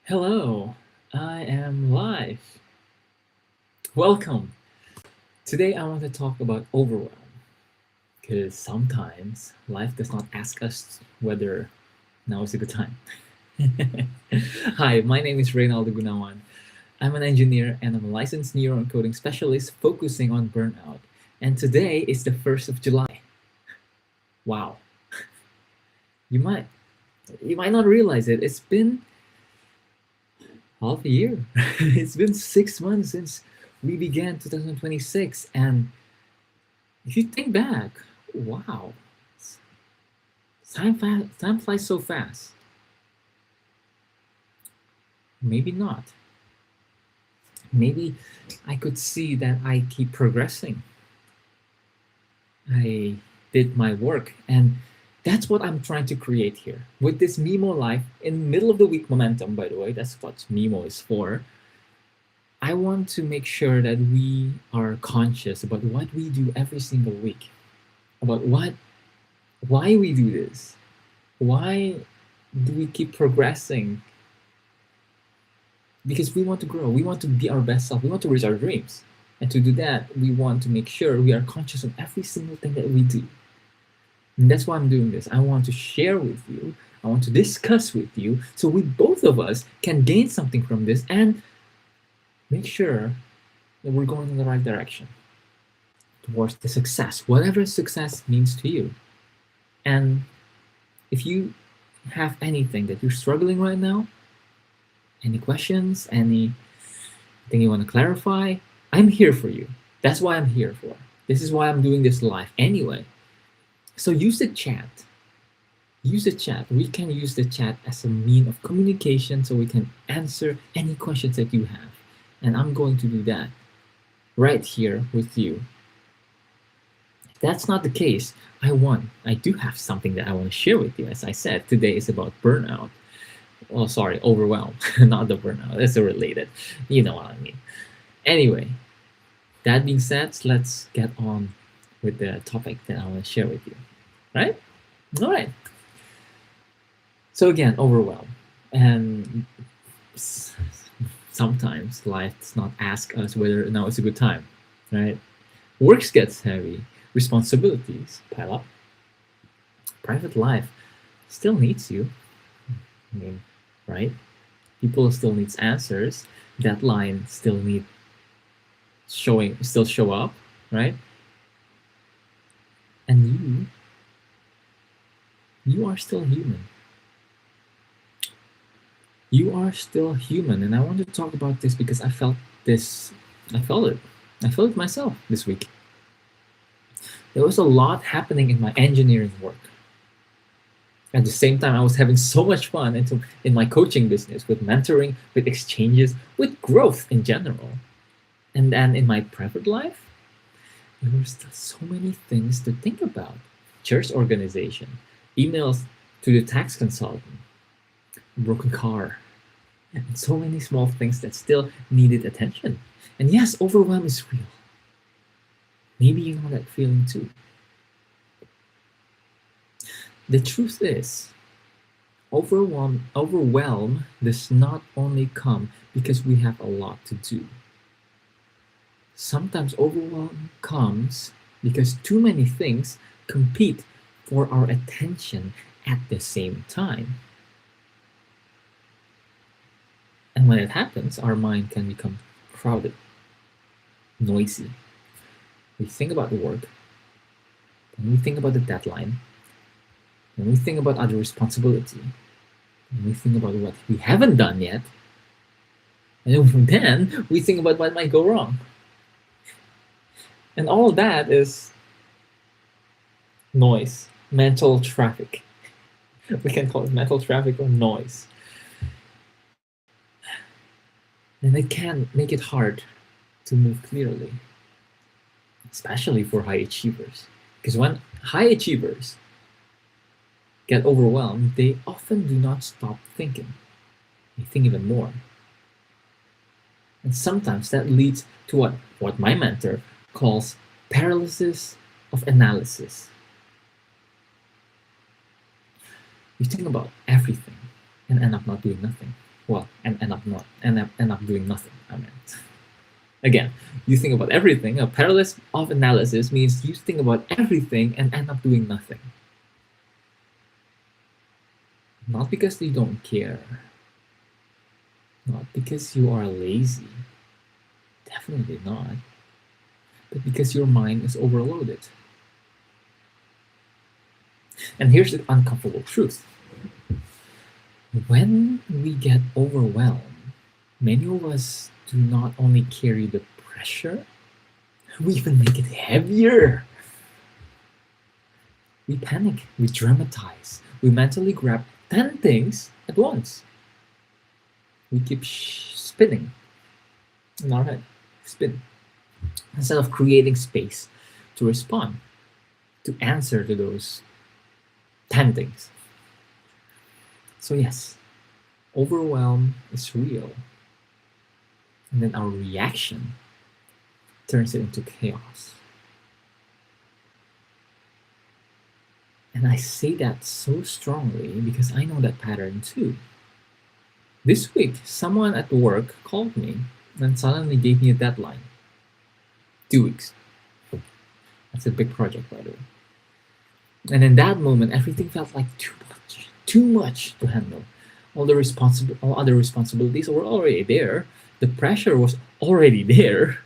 Hello, I am live. Welcome. Today I want to talk about overwhelm because sometimes life does not ask us whether now is a good time. Hi, my name is Reynaldo Gunawan. I'm an engineer and I'm a licensed neuroencoding specialist focusing on burnout. And today is the 1st of July. Wow. You might you might not realize it. It's been half a year. It's been 6 months since we began 2026. And if you think back, wow, time flies so fast. Maybe not. Maybe I could see that I keep progressing. I did my work, and that's what I'm trying to create here with this Mimo life in middle of the week momentum. By the way, that's what Mimo is for. I want to make sure that we are conscious about what we do every single week, about why we do this, why do we keep progressing, because we want to grow, we want to be our best self, we want to reach our dreams. And to do that, we want to make sure we are conscious of every single thing that we do. And that's why I'm doing this. I want to share with you, I want to discuss with you, so we both of us can gain something from this and make sure that we're going in the right direction towards the success, whatever success means to you. And if you have anything that you're struggling right now, any questions, anything you want to clarify, I'm here for you. That's why I'm here for. This is why I'm doing this live anyway. So use the chat. Use the chat. We can use the chat as a mean of communication so we can answer any questions that you have. And I'm going to do that right here with you. If that's not the case, I do have something that I want to share with you. As I said, today is about burnout. Oh, sorry, overwhelm, not the burnout. It's related. You know what I mean. Anyway, that being said, let's get on with the topic that I want to share with you. Right? All right. So again, overwhelm. And sometimes life does not ask us whether now is a good time. Right? Work gets heavy. Responsibilities pile up. Private life still needs you. I mean, right? People still needs answers. Deadline still need still show up, right? And you are still human. You are still human, and I want to talk about this because I felt this. I felt it. I felt it myself this week. There was a lot happening in my engineering work. At the same time, I was having so much fun in my coaching business, with mentoring, with exchanges, with growth in general. And then in my private life, there were still so many things to think about. Church organization, emails to the tax consultant, broken car, and so many small things that still needed attention. And yes, overwhelm is real. Maybe you know that feeling too. The truth is, overwhelm does not only come because we have a lot to do. Sometimes overwhelm comes because too many things compete for our attention at the same time. And when it happens, our mind can become crowded, noisy. We think about the work, then we think about the deadline, then we think about other responsibility, and we think about what we haven't done yet, and then we think about what might go wrong. And all that is noise, mental traffic. We can call it mental traffic or noise. And it can make it hard to move clearly, especially for high achievers. Because when high achievers get overwhelmed, they often do not stop thinking. They think even more. And sometimes that leads to what my mentor calls paralysis of analysis. You think about everything and end up not doing nothing. Well, and end up doing nothing. I meant. Again, you think about everything. A paralysis of analysis means you think about everything and end up doing nothing. Not because you don't care, not because you are lazy, definitely not, but because your mind is overloaded. And here's the uncomfortable truth. When we get overwhelmed, many of us do not only carry the pressure, we even make it heavier. We panic, we dramatize, we mentally grab 10 things at once. We keep spinning in our head, spin, instead of creating space to respond, to answer to those 10 things. So, yes, overwhelm is real. And then our reaction turns it into chaos. And I say that so strongly because I know that pattern too. This week, someone at work called me and suddenly gave me a deadline. 2 weeks. That's a big project, by the way. And in that moment, everything felt like too much to handle. All other responsibilities were already there. The pressure was already there.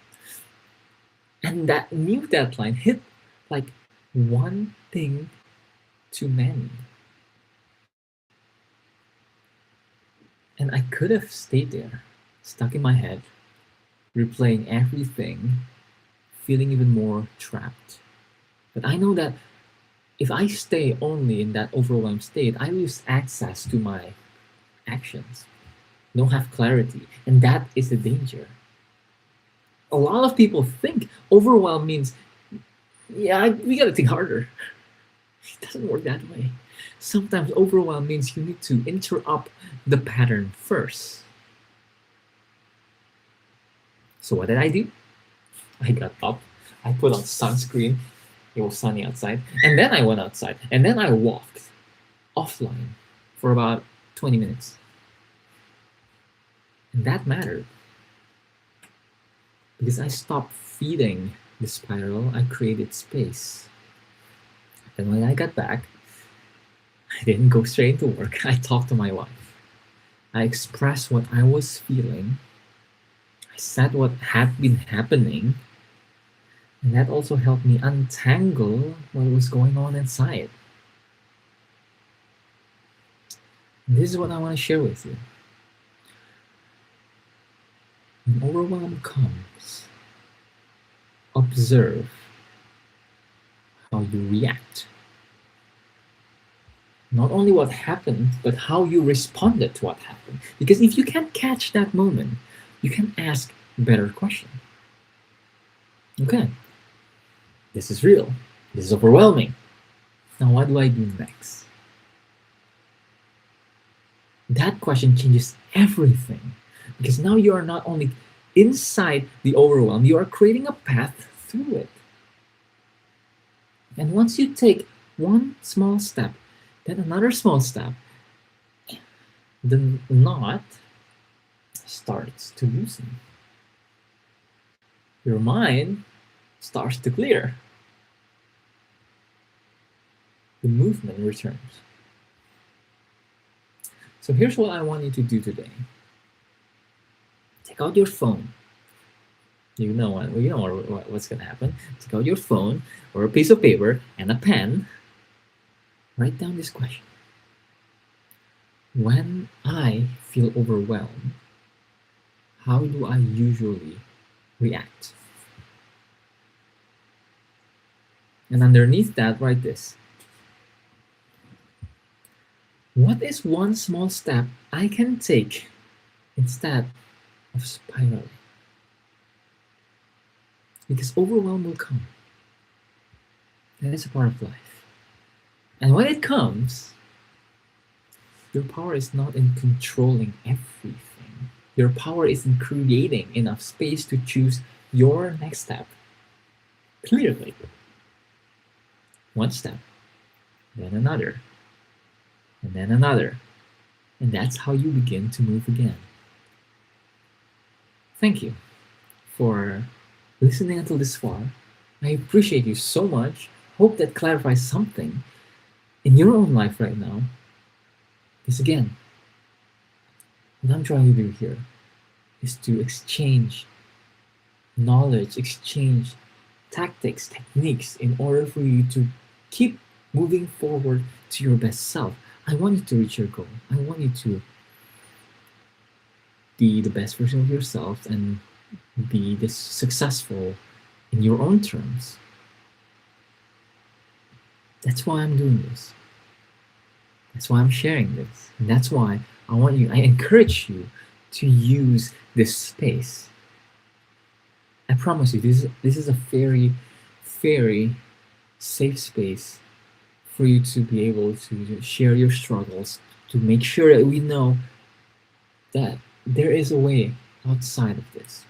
And that new deadline hit like one thing too many. And I could have stayed there, stuck in my head, replaying everything, feeling even more trapped. But I know that if I stay only in that overwhelmed state, I lose access to my actions, don't have clarity, and that is the danger. A lot of people think overwhelm means, yeah, we gotta think harder. It doesn't work that way. Sometimes overwhelm means you need to interrupt the pattern first. So what did I do? I got up, I put on sunscreen, it was sunny outside, and then I went outside, and then I walked offline for about 20 minutes. And that mattered. Because I stopped feeding the spiral, I created space. And when I got back, I didn't go straight into work. I talked to my wife. I expressed what I was feeling. I said what had been happening. And that also helped me untangle what was going on inside. And this is what I want to share with you. When overwhelm comes, observe how you react. Not only what happened, but how you responded to what happened. Because if you can't catch that moment, you can ask better questions. Okay, this is real. This is overwhelming. Now, what do I do next? That question changes everything. Because now you are not only inside the overwhelm, you are creating a path through it. And once you take one small step, then another small step, the knot starts to loosen. Your mind starts to clear. The movement returns. So here's what I want you to do today. Take out your phone. You know what's going to happen. Take out your phone or a piece of paper and a pen. Write down this question. When I feel overwhelmed, how do I usually react? And underneath that, write this. What is one small step I can take instead of spiraling? Because overwhelm will come. That is a part of life. And when it comes, your power is not in controlling everything. Your power is in creating enough space to choose your next step clearly. One step, then another, and then another. And that's how you begin to move again. Thank you for listening until this far. I appreciate you so much. Hope that clarifies something in your own life right now. Because again, what I'm trying to do here is to exchange knowledge, exchange tactics, techniques in order for you to keep moving forward to your best self. I want you to reach your goal. I want you to be the best version of yourself and be this successful in your own terms. That's why I'm doing this. That's why I'm sharing this. And that's why I encourage you to use this space. I promise you, this is a very, very safe space for you to be able to share your struggles, to make sure that we know that there is a way outside of this.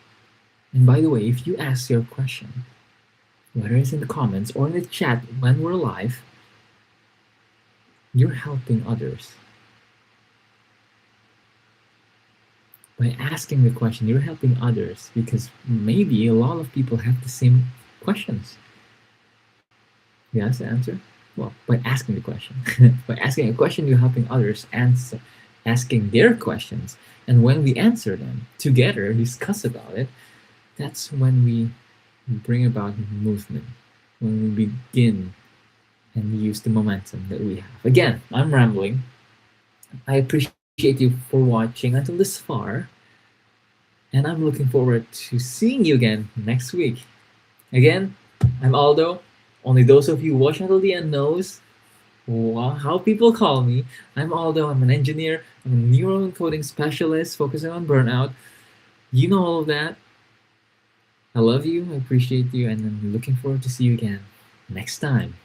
And by the way, if you ask your question, whether it's in the comments or in the chat when we're live, you're helping others. By asking the question, you're helping others because maybe a lot of people have the same questions. Yes, the answer? Well, by asking the question. By asking a question, you're helping others answer, asking their questions. And when we answer them together, discuss about it, that's when we bring about movement, when we begin and use the momentum that we have. Again, I'm rambling. I appreciate you for watching until this far. And I'm looking forward to seeing you again next week. Again, I'm Aldo. Only those of you watching until the end knows how people call me. I'm Aldo. I'm an engineer. I'm a neural encoding specialist focusing on burnout. You know all of that. I love you. I appreciate you. And I'm looking forward to see you again next time.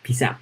Peace out.